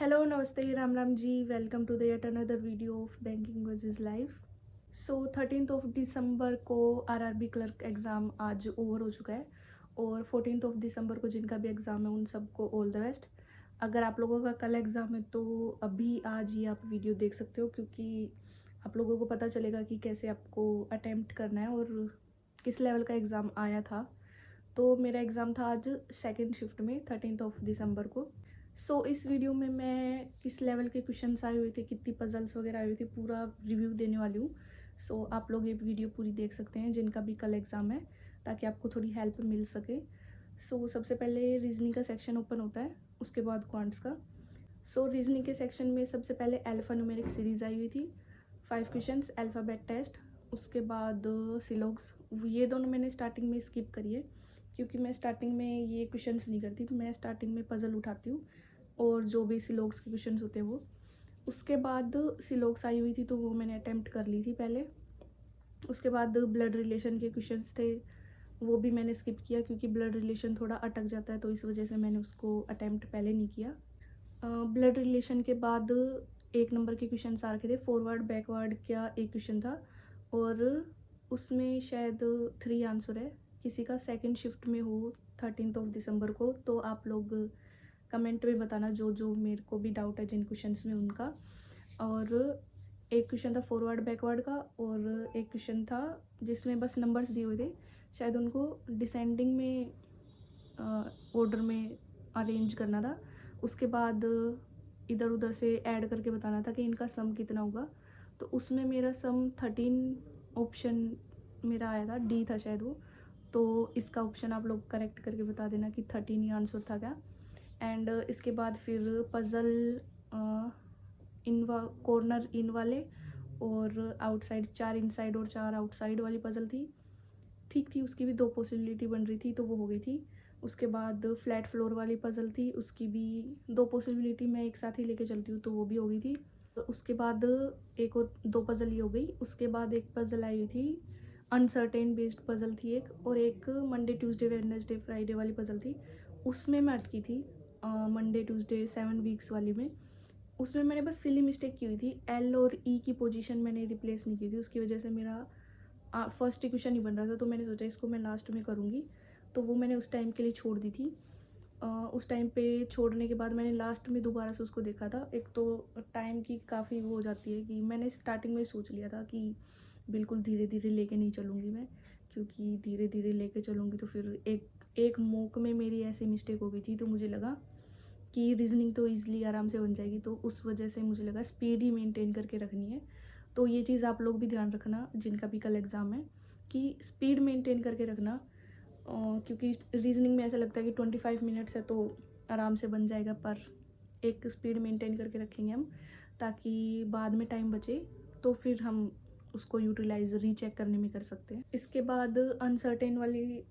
Hello नमस्ते Ram Ram ji, welcome to the yet another video of banking versus life. So 13 of December को RRB clerk exam आज over हो चुका है और 14 ऑफ दिसंबर को जिनका भी एग्ज़ाम है उन सबको ऑल द बेस्ट। अगर आप लोगों का कल एग्ज़ाम है तो अभी आज ही आप वीडियो देख सकते हो, क्योंकि आप लोगों को पता चलेगा कि कैसे आपको अटेम्प्ट करना है और किस लेवल का एग्ज़ाम आया था। तो मेरा एग्ज़ाम था आज सेकेंड शिफ्ट में 13 ऑफ दिसंबर को। इस वीडियो में मैं किस लेवल के क्वेश्चंस आए हुए थे, कितनी पजल्स वगैरह आई हुई थी, पूरा रिव्यू देने वाली हूँ। आप लोग ये वीडियो पूरी देख सकते हैं जिनका भी कल एग्ज़ाम है, ताकि आपको थोड़ी हेल्प मिल सके। सबसे पहले रीजनिंग का सेक्शन ओपन होता है, उसके बाद क्वांट्स का। रीजनिंग के सेक्शन में सबसे पहले अल्फ़ा न्यूमेरिक सीरीज़ आई हुई थी, 5 क्वेश्चंस, अल्फ़ाबेट टेस्ट, उसके बाद सिलोग्स। ये दोनों मैंने स्टार्टिंग में स्किप करी है, क्योंकि मैं स्टार्टिंग में ये क्वेश्चंस नहीं करती। मैं स्टार्टिंग में पज़ल उठाती हूँ और जो भी सिलोग्स के क्वेश्चंस होते हैं वो। उसके बाद सिलोग्स आई हुई थी तो वो मैंने अटैम्प्ट कर ली थी पहले। उसके बाद ब्लड रिलेशन के क्वेश्चंस थे, वो भी मैंने स्किप किया, क्योंकि ब्लड रिलेशन थोड़ा अटक जाता है, तो इस वजह से मैंने उसको अटैम्प्ट पहले नहीं किया। ब्लड रिलेशन के बाद 1 नंबर के क्वेश्चन आ रखे थे, फॉरवर्ड बैकवर्ड का एक क्वेश्चन था और उसमें शायद 3 आंसर है। किसी का सेकंड शिफ्ट में हो 13 ऑफ दिसंबर को, तो आप लोग कमेंट में बताना जो जो मेरे को भी डाउट है जिन क्वेश्चंस में उनका। और एक क्वेश्चन था फॉरवर्ड बैकवर्ड का और एक क्वेश्चन था जिसमें बस नंबर्स दिए हुए थे, शायद उनको डिसेंडिंग में ऑर्डर में अरेंज करना था। उसके बाद इधर उधर से ऐड करके बताना था कि इनका सम कितना होगा। तो उसमें मेरा सम 13 ऑप्शन मेरा आया था, डी था शायद वो। तो इसका ऑप्शन आप लोग करेक्ट करके बता देना कि 13 ही आंसर था क्या। एंड इसके बाद फिर पज़ल कॉर्नर इन वाले और आउटसाइड, 4 इनसाइड और 4 आउटसाइड वाली पज़ल थी, ठीक थी। उसकी भी 2 पॉसिबिलिटी बन रही थी तो वो हो गई थी। उसके बाद फ्लैट फ्लोर वाली पज़ल थी, उसकी भी 2 पॉसिबिलिटी मैं एक साथ ही लेके चलती हूँ तो वो भी हो गई थी। तो उसके बाद एक और 2 पज़ल ही हो गई। उसके बाद एक पज़ल आई हुई थी, अनसर्टेन बेस्ड पज़ल थी एक, और एक मंडे ट्यूसडे वेडनेसडे फ्राइडे वाली पज़ल थी। उसमें मैं अटकी थी मंडे ट्यूसडे 7 वीक्स वाली में। उसमें मैंने बस सिली मिस्टेक की हुई थी, एल और ई की पोजीशन मैंने रिप्लेस नहीं की थी, उसकी वजह से मेरा फर्स्ट क्वेश्चन ही बन रहा था। तो मैंने सोचा इसको मैं लास्ट में करूँगी, तो वो मैंने उस टाइम के लिए छोड़ दी थी। उस टाइम पे छोड़ने के बाद मैंने लास्ट में दोबारा से उसको देखा था। एक तो टाइम की काफ़ी वो हो जाती है कि मैंने स्टार्टिंग में सोच लिया था कि बिल्कुल धीरे धीरे लेके नहीं चलूँगी मैं, क्योंकि धीरे धीरे लेके चलूँगी तो फिर एक मॉक में मेरी ऐसी मिस्टेक हो गई थी, तो मुझे लगा कि रीजनिंग तो ईजिली आराम से बन जाएगी, तो उस वजह से मुझे लगा स्पीड ही मेंटेन करके रखनी है। तो ये चीज़ आप लोग भी ध्यान रखना जिनका भी कल एग्ज़ाम है, कि स्पीड मेंटेन करके रखना। क्योंकि रीजनिंग में ऐसा लगता है कि 25 मिनट्स है तो आराम से बन जाएगा, पर एक स्पीड मेंटेन करके रखेंगे हम, ताकि बाद में टाइम बचे तो फिर हम उसको यूटिलाइज रीचेक करने में कर सकते हैं। इसके बाद अनसर्टेन वाली,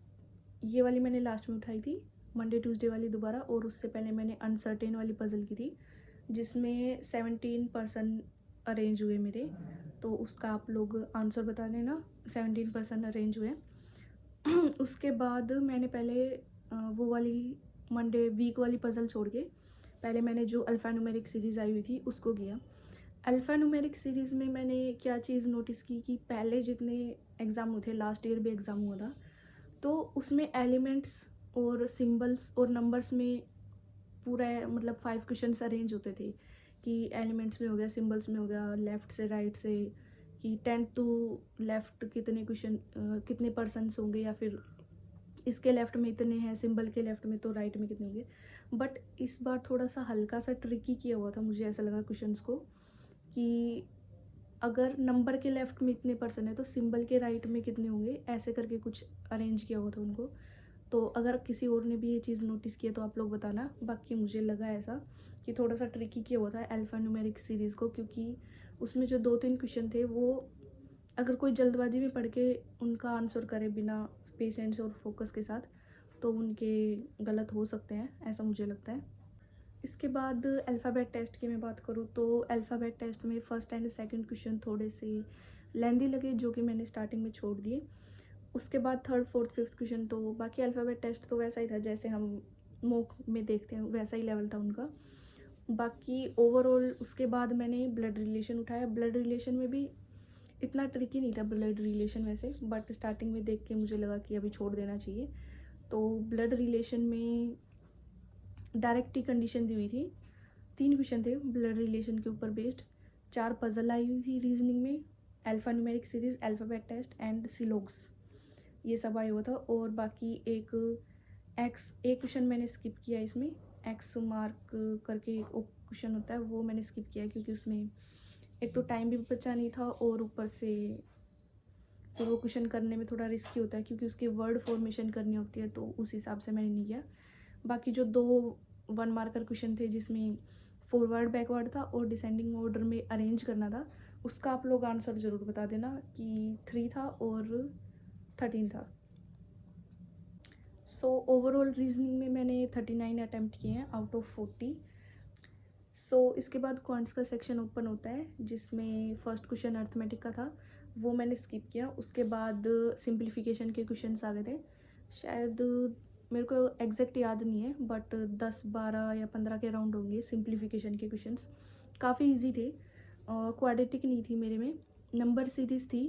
ये वाली मैंने लास्ट में उठाई थी, मंडे ट्यूसडे वाली दोबारा। और उससे पहले मैंने अनसर्टेन वाली पज़ल की थी जिसमें 17% अरेंज हुए मेरे, तो उसका आप लोग आंसर बता देना। 17% अरेंज हुए। उसके बाद मैंने पहले वो वाली मंडे वीक वाली पज़ल छोड़ के पहले मैंने जो अल्फ़ा न्यूमेरिक सीरीज़ आई हुई थी उसको किया। अल्फ़ा न्यूमेरिक सीरीज़ में मैंने क्या चीज़ नोटिस की कि पहले जितने एग्ज़ाम हुए थे, लास्ट ईयर भी एग्ज़ाम हुआ था, तो उसमें एलिमेंट्स और सिंबल्स और नंबर्स में पूरा मतलब 5 क्वेश्चंस अरेंज होते थे, कि एलिमेंट्स में हो गया, सिंबल्स में हो गया, लेफ़्ट से राइट से, कि 10 टू लेफ़्ट कितने क्वेश्चन कितने परसेंट्स होंगे, या फिर इसके लेफ़्ट में इतने हैं, सिंबल के लेफ़्ट में तो राइट में कितने होंगे। बट इस बार थोड़ा सा हल्का सा ट्रिकी किया हुआ था, मुझे ऐसा लगा क्वेश्चंस को, कि अगर नंबर के लेफ़्ट में इतने परसेंट है तो सिंबल के राइट में कितने होंगे, ऐसे करके कुछ अरेंज किया हुआ था उनको। तो अगर किसी और ने भी ये चीज़ नोटिस किया तो आप लोग बताना। बाकी मुझे लगा ऐसा कि थोड़ा सा ट्रिकी किया हुआ था अल्फ़ा न्यूमेरिक सीरीज़ को, क्योंकि उसमें जो 2-3 क्वेश्चन थे वो अगर कोई जल्दबाजी में पढ़ के उनका आंसर करे बिना पेशेंस और फोकस के साथ, तो उनके गलत हो सकते हैं, ऐसा मुझे लगता है। इसके बाद अल्फ़ाबेट टेस्ट की मैं बात करूँ तो अल्फ़ाबेट टेस्ट में फ़र्स्ट एंड सेकंड क्वेश्चन थोड़े से लेंदी लगे, जो कि मैंने स्टार्टिंग में छोड़ दिए। उसके बाद थर्ड फोर्थ फिफ्थ क्वेश्चन, तो बाकी अल्फ़ाबेट टेस्ट तो वैसा ही था जैसे हम मॉक में देखते हैं, वैसा ही लेवल था उनका। बाकी ओवरऑल उसके बाद मैंने ब्लड रिलेशन उठाया। ब्लड रिलेशन में भी इतना ट्रिकी नहीं था ब्लड रिलेशन वैसे, बट स्टार्टिंग में देख के मुझे लगा कि अभी छोड़ देना चाहिए। तो ब्लड रिलेशन में डायरेक्ट ही कंडीशन दी हुई थी, 3 क्वेश्चन थे ब्लड रिलेशन के ऊपर बेस्ड, 4 पजल आई हुई थी रीजनिंग में, alpha numeric series, alphabet test and syllogisms, ये सब आया हुआ था। और बाकी एक क्वेश्चन मैंने स्किप किया इसमें, एक्स मार्क करके एक क्वेश्चन होता है, वो मैंने स्किप किया क्योंकि उसमें एक तो टाइम भी बचा नहीं था और ऊपर से फिर वो क्वेश्चन करने में थोड़ा रिस्की होता है क्योंकि उसकी वर्ड फॉर्मेशन करनी होती है, तो उस हिसाब से मैंने नहीं किया। बाकी जो 2 1 मार्कर क्वेश्चन थे जिसमें फॉरवर्ड बैकवर्ड था और डिसेंडिंग ऑर्डर में अरेंज करना था, उसका आप लोग आंसर ज़रूर बता देना कि 3 था और 13 था। सो ओवरऑल रीजनिंग में मैंने 39 अटैम्प्ट किए हैं आउट ऑफ 40। सो इसके बाद क्वांट्स का सेक्शन ओपन होता है जिसमें फर्स्ट क्वेश्चन अर्थमेटिक का था, वो मैंने स्किप किया। उसके बाद सिंप्लीफिकेशन के क्वेश्चंस आ गए थे, शायद मेरे को एग्जैक्ट याद नहीं है बट 10 12 या 15 के अराउंड होंगे सिंप्लीफिकेशन के क्वेश्चंस, काफ़ी इजी थे। क्वाड्रेटिक नहीं थी मेरे में, नंबर सीरीज़ थी,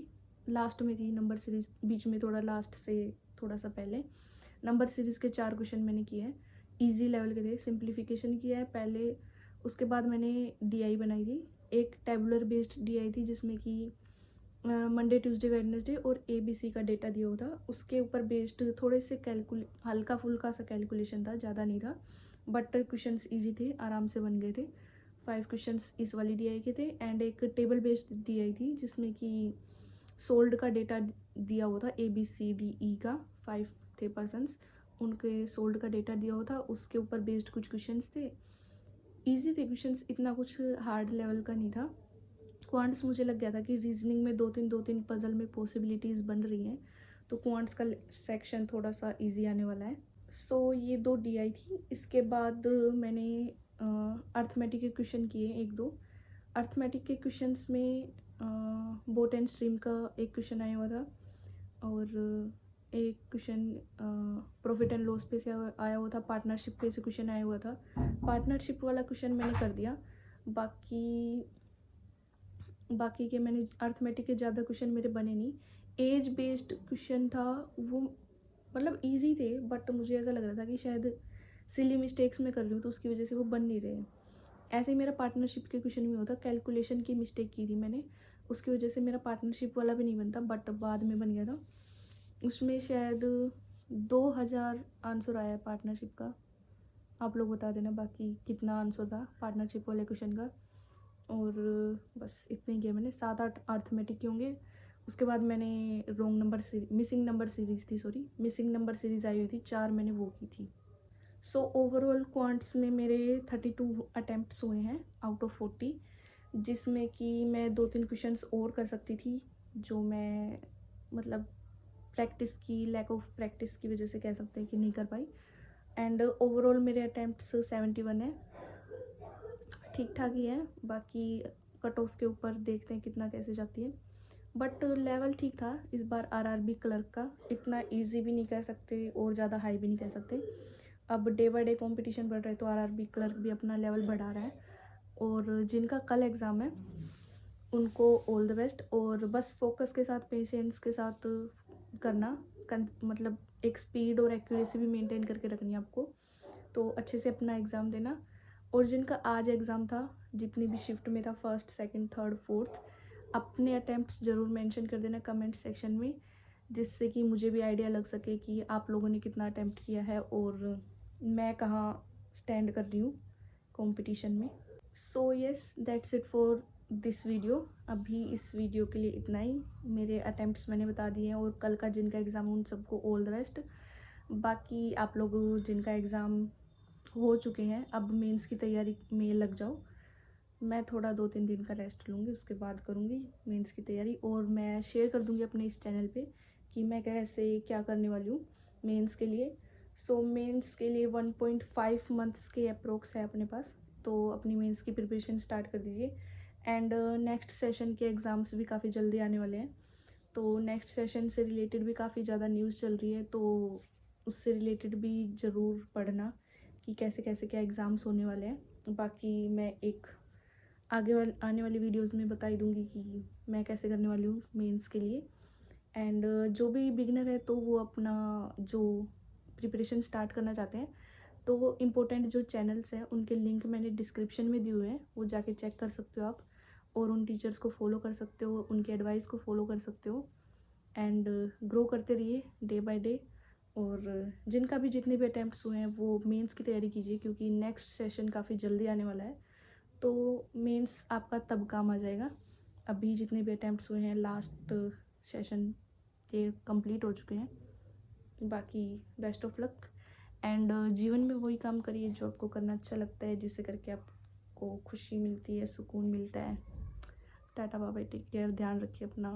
लास्ट में थी नंबर सीरीज़, बीच में थोड़ा लास्ट से थोड़ा सा पहले। नंबर सीरीज़ के 4 क्वेश्चन मैंने किए हैं, ईजी लेवल के थे। सिंप्लीफिकेशन किया है पहले, उसके बाद मैंने डीआई बनाई थी, एक टेबुलर बेस्ड डीआई थी जिसमें कि मंडे ट्यूसडे वेडनेसडे और एबीसी का डेटा दिया हुआ था, उसके ऊपर बेस्ड थोड़े से हल्का फुल्का सा कैलकुलेशन था, ज़्यादा नहीं था, बट क्वेश्चंस इजी थे, आराम से बन गए थे। 5 क्वेश्चंस इस वाली डीआई के थे एंड एक टेबल बेस्ड डीआई थी जिसमें कि सोल्ड का डेटा दिया हुआ था, ABCDE का 5 थे पर्सनस, उनके सोल्ड का डेटा दिया हुआ था, उसके ऊपर बेस्ड कुछ क्वेश्चंस थे, इजी थे क्वेश्चंस, इतना कुछ हार्ड लेवल का नहीं था। क्वांट्स मुझे लग गया था कि रीजनिंग में 2-3 पजल में पॉसिबिलिटीज़ बन रही हैं, तो क्वांट्स का सेक्शन थोड़ा सा इजी आने वाला है। सो ये 2 डीआई थी। इसके बाद मैंने अर्थमेटिक के क्वेश्चन किए 1-2। अर्थमेटिक के क्वेश्चंस में बोट एंड स्ट्रीम का एक क्वेश्चन आया हुआ था और एक क्वेश्चन प्रॉफिट एंड लॉस पे से आया हुआ था, पार्टनरशिप पे से क्वेश्चन आया हुआ था। पार्टनरशिप वाला क्वेश्चन मैंने कर दिया, बाकी के मैंने अर्थमेटिक के ज़्यादा क्वेश्चन मेरे बने नहीं। एज बेस्ड क्वेश्चन था, वो मतलब इजी थे बट मुझे ऐसा लग रहा था कि शायद सिली मिस्टेक्स में कर रही हूँ तो उसकी वजह से वो बन नहीं रहे। ऐसे ही मेरा पार्टनरशिप के क्वेश्चन में होता, कैलकुलेशन की मिस्टेक की थी मैंने, उसकी वजह से मेरा पार्टनरशिप वाला भी नहीं बनता बट बाद में बन गया था। उसमें शायद 2000 आंसर आया पार्टनरशिप का, आप लोग बता देना बाकी कितना आंसर था पार्टनरशिप वाले क्वेश्चन का। और बस इतने किया मैंने, 7-8 अर्थमेटिक के होंगे। उसके बाद मैंने मिसिंग नंबर सीरीज़ आई हुई थी, 4 मैंने वो की थी। सो ओवरऑल क्वांट्स में मेरे 32 अटैम्प्ट्स हुए हैं आउट ऑफ 40, जिसमें कि मैं 2-3 क्वेश्चंस और कर सकती थी जो मैं मतलब लैक ऑफ प्रैक्टिस की वजह से कह सकते हैं कि नहीं कर पाई। एंड ओवरऑल मेरे अटैम्प्ट्स 71 है, ठीक ठाक ही है। बाकी कट ऑफ के ऊपर देखते हैं कितना कैसे जाती है, बट लेवल ठीक था इस बार। आरआरबी क्लर्क का इतना इजी भी नहीं कह सकते और ज़्यादा हाई भी नहीं कह सकते, अब डे बाय डे कंपटीशन बढ़ रहा है तो आरआरबी क्लर्क भी अपना लेवल बढ़ा रहा है। और जिनका कल एग्ज़ाम है उनको ऑल द बेस्ट, और बस फोकस के साथ पेशेंस के साथ करना, मतलब एक स्पीड और एक्यूरेसी भी मेंटेन करके रखनी है आपको, तो अच्छे से अपना एग्ज़ाम देना। और जिनका आज एग्ज़ाम था, जितनी भी शिफ्ट में था, फर्स्ट सेकंड थर्ड फोर्थ, अपने अटैम्प्ट्स ज़रूर मेंशन कर देना कमेंट सेक्शन में, जिससे कि मुझे भी आइडिया लग सके कि आप लोगों ने कितना अटैम्प्ट किया है और मैं कहाँ स्टैंड कर रही हूँ कंपटीशन में। So yes, that's it for this video. अभी इस वीडियो के लिए इतना ही, मेरे अटैम्प्ट्स मैंने बता दिए हैं और कल का जिनका एग्ज़ाम उन सबको ऑल द बेस्ट। बाकी आप लोग जिनका एग्ज़ाम हो चुके हैं अब मेंस की तैयारी में लग जाओ। मैं थोड़ा 2-3 दिन का रेस्ट लूँगी, उसके बाद करूँगी मेंस की तैयारी, और मैं शेयर कर दूँगी अपने इस चैनल पे कि मैं कैसे क्या करने वाली हूँ मेंस के लिए। सो मेंस के लिए 1.5 मंथ्स के अप्रोक्स है अपने पास, तो अपनी मेंस की प्रिपरेशन स्टार्ट कर दीजिए। एंड नेक्स्ट सेशन के एग्ज़ाम्स भी काफ़ी जल्दी आने वाले हैं, तो नेक्स्ट सेशन से रिलेटेड भी काफ़ी ज़्यादा न्यूज़ चल रही है, तो उससे रिलेटेड भी ज़रूर पढ़ना कि कैसे कैसे क्या एग्ज़ाम्स होने वाले हैं। बाकी मैं एक आने वाली वीडियोस में बता ही दूँगी कि मैं कैसे करने वाली हूँ मेंस के लिए। एंड जो भी बिगिनर है तो वो अपना जो प्रिपरेशन स्टार्ट करना चाहते हैं तो वो इम्पोर्टेंट जो चैनल्स हैं उनके लिंक मैंने डिस्क्रिप्शन में दिए हुए हैं, वो जाके चेक कर सकते हो आप। और उन टीचर्स को फॉलो कर सकते हो, उनके एडवाइस को फॉलो कर सकते हो। एंड ग्रो करते रहिए डे बाय डे। और जिनका भी जितने भी अटैम्प्ट्स हुए हैं वो मेंस की तैयारी कीजिए, क्योंकि नेक्स्ट सेशन काफ़ी जल्दी आने वाला है। तो मेंस आपका तब काम आ जाएगा। अभी जितने भी अटैम्प्ट्स हुए हैं लास्ट सेशन ये कंप्लीट हो चुके हैं। बाकी बेस्ट ऑफ लक। एंड जीवन में वही काम करिए जो आपको करना अच्छा लगता है, जिससे करके आपको खुशी मिलती है, सुकून मिलता है। Tata bye bye, take care, ध्यान रखिए अपना।